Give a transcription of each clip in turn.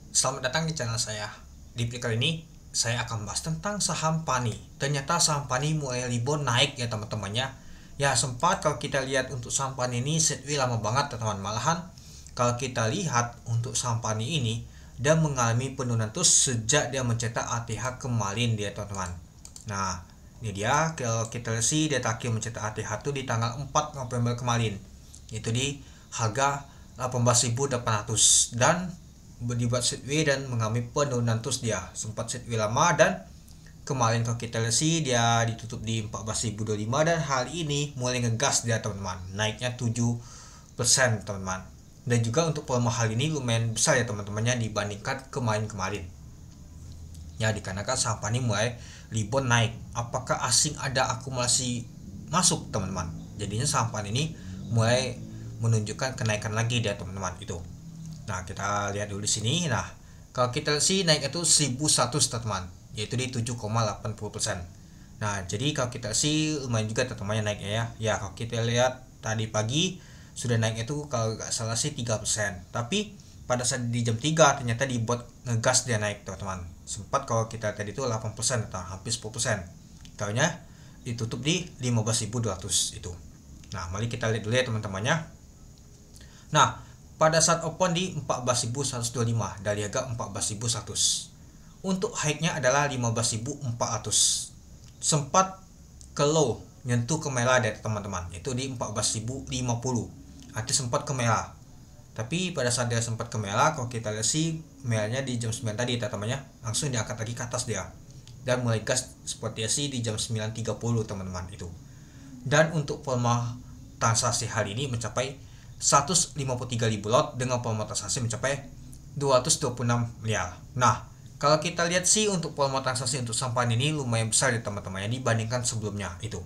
Selamat datang di channel saya. Di video kali ini saya akan bahas tentang saham PANI. Ternyata saham PANI mulai rebound naik ya teman-temannya. Ya sempat kalau kita lihat untuk saham PANI ini setway lama banget teman-teman. Malahan kalau kita lihat untuk saham PANI ini dia mengalami penurunan terus sejak dia mencetak ATH kemarin dia teman-teman. Nah ini dia, kalau kita lihat sih dia terakhir mencetak ATH itu di tanggal 4 November kemarin. Itu di harga 18.800 dan dibuat setway dan mengalami penurunan terus. Dia sempat setway lama dan kemarin kalau kita lihat sih dia ditutup di 14.025 dan hari ini mulai ngegas dia teman-teman, naiknya 7% teman-teman. Dan juga untuk volume hari ini lumayan besar ya teman-temannya dibandingkan kemarin-kemarin. Ya dikarenakan saham PANI mulai rebound naik. Apakah asing ada akumulasi masuk teman-teman? Jadinya saham PANI ini mulai menunjukkan kenaikan lagi dia teman-teman itu. Nah, kita lihat dulu di sini. Nah, kalau kita sih naik itu 1100 teman-teman, yaitu di 7,80%. Nah, jadi kalau kita sih lumayan juga teman-temannya naiknya ya. Ya, kalau kita lihat tadi pagi sudah naik itu kalau nggak salah sih 3%. Tapi pada saat di jam 3 ternyata dibuat ngegas dia naik teman-teman. Sempat kalau kita tadi itu 8% atau hampir 10%. Taunya ditutup di 15.200 itu. Nah, mari kita lihat dulu ya teman-temannya. Nah, pada saat open di 14.125 dari harga 14.100. Untuk high-nya adalah 15.400. Sempat ke low, nyentuh ke merah deh teman-teman. Itu di 14.050. Artinya sempat ke merah. Tapi pada saat dia sempat ke merah, kalau kita lihat sih merahnya di jam 9 tadi teman-temannya, langsung diangkat lagi ke atas dia. Dan mulai gas seperti sih di jam 9.30 teman-teman itu. Dan untuk volume transaksi hari ini mencapai 153.000 lot dengan volume transaksi mencapai 226 miliar. Nah, kalau kita lihat sih untuk volume transaksi untuk saham PANI ini lumayan besar ya teman-teman ya dibandingkan sebelumnya itu.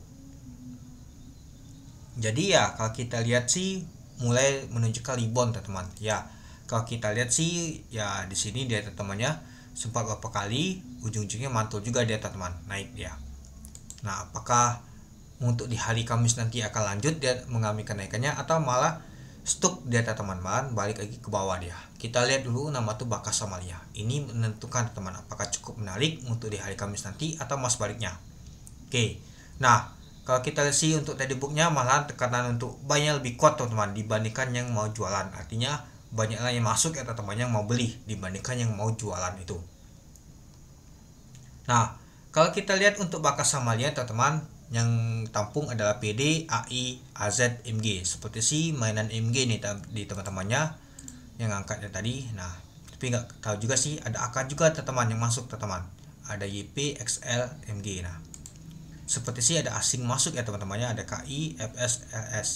Jadi ya kalau kita lihat sih mulai menunjukkan rebound teman-teman. Ya, kalau kita lihat sih ya di sini dia teman-temannya sempat beberapa kali ujung-ujungnya mantul juga dia teman-teman, naik dia. Nah, apakah untuk di hari Kamis nanti akan lanjut dia mengalami kenaikannya atau malah stuk di atas teman-teman balik lagi ke bawah dia. Kita lihat dulu nama tuh Bakas Samalia. Ini menentukan teman apakah cukup menarik untuk di hari Kamis nanti atau mas baliknya. Oke. Nah, kalau kita lihat sih untuk tadi booknya malah tekanan untuk buynya lebih kuat teman-teman dibandingkan yang mau jualan. Artinya banyaklah yang masuk atau teman yang mau beli dibandingkan yang mau jualan itu. Nah, kalau kita lihat untuk Bakas Samalia teman-teman, yang tampung adalah PD, AI, AZ, MG. Seperti sih mainan MG nih di teman-temannya yang angkatnya tadi. Nah, tapi nggak tahu juga sih ada AK juga teman-teman yang masuk teman-teman. Ada YP, XL, MG. Nah, seperti sih ada asing masuk ya teman-temannya, ada KI, FS, LS.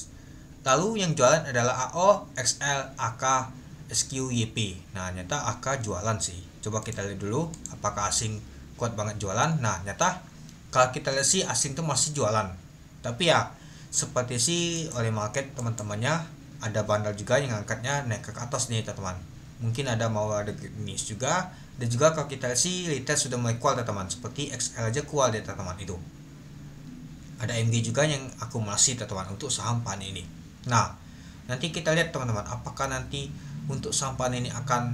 Lalu yang jualan adalah AO, XL, AK, SQ, YP. Nah, nyata AK jualan sih. Coba kita lihat dulu apakah asing kuat banget jualan. Nah, nyata kalau kita lihat sih asing tuh masih jualan. Tapi ya seperti sih oleh market teman-temannya ada bandal juga yang angkatnya naik ke atas nih teman-teman. Mungkin ada mau ada greenish juga. Dan juga kalau kita lihat sih retail sudah mulai kual teman-teman. Seperti XL aja kual ya teman-teman itu. Ada MG juga yang akumulasi teman-teman untuk saham PANI ini. Nah, nanti kita lihat teman-teman apakah nanti untuk saham PANI ini akan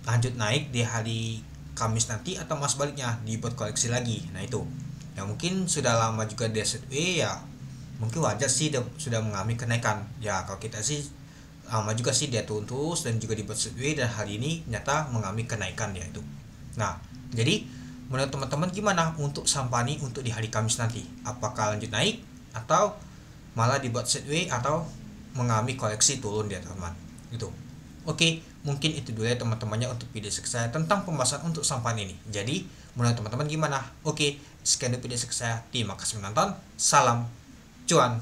lanjut naik di hari Kamis nanti atau mas baliknya dibuat koleksi lagi. Nah itu ya mungkin sudah lama juga dia setway ya mungkin wajar sih dia sudah mengalami kenaikan ya. Kalau kita sih lama juga sih dia turun terus dan juga dibuat setway dan hari ini nyata mengalami kenaikan dia itu. Nah jadi menurut teman-teman gimana untuk saham PANI untuk di hari Kamis nanti, apakah lanjut naik atau malah dibuat setway atau mengalami koleksi turun dia teman-teman itu. Oke, mungkin itu dulu ya teman-temannya untuk video saya tentang pembahasan untuk saham PANI ini. Jadi menurut teman-teman gimana? Oke, sekian dulu video saya. Terima kasih menonton. Salam cuan.